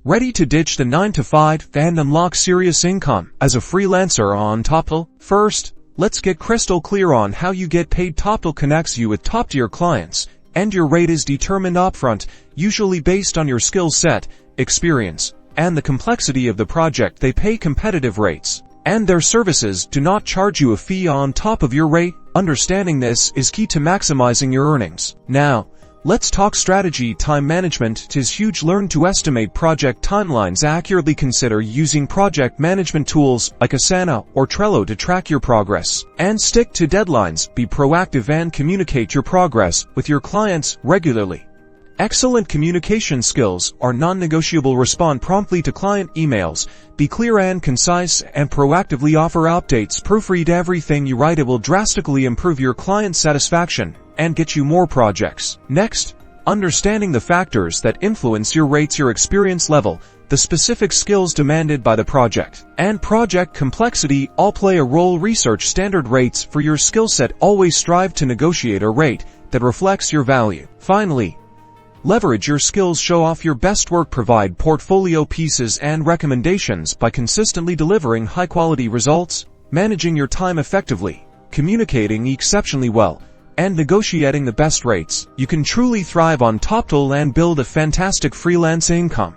Ready to ditch the 9-to-5 and unlock serious income as a freelancer on Toptal? First, let's get crystal clear on how you get paid. Toptal connects you with top-tier clients, and your rate is determined upfront, usually based on your skill set, experience, and the complexity of the project. They pay competitive rates, and their services do not charge you a fee on top of your rate. Understanding this is key to maximizing your earnings. Now, let's talk strategy. Time management. It is huge. Learn to estimate project timelines accurately. Consider using project management tools like Asana or Trello to track your progress, and stick to deadlines. Be proactive and communicate your progress with your clients regularly. Excellent communication skills are non-negotiable. Respond promptly to client emails. Be clear and concise, and proactively offer updates. Proofread everything you write. It will drastically improve your client satisfaction and get you more projects. Next, understanding the factors that influence your rates. Your experience level, the specific skills demanded by the project, and project complexity all play a role. Research standard rates for your skill set. Always strive to negotiate a rate that reflects your value. Finally, leverage your skills. Show off your best work. Provide portfolio pieces and recommendations by consistently delivering high-quality results, managing your time effectively, communicating exceptionally well, and negotiating the best rates. You can truly thrive on Toptal and build a fantastic freelance income.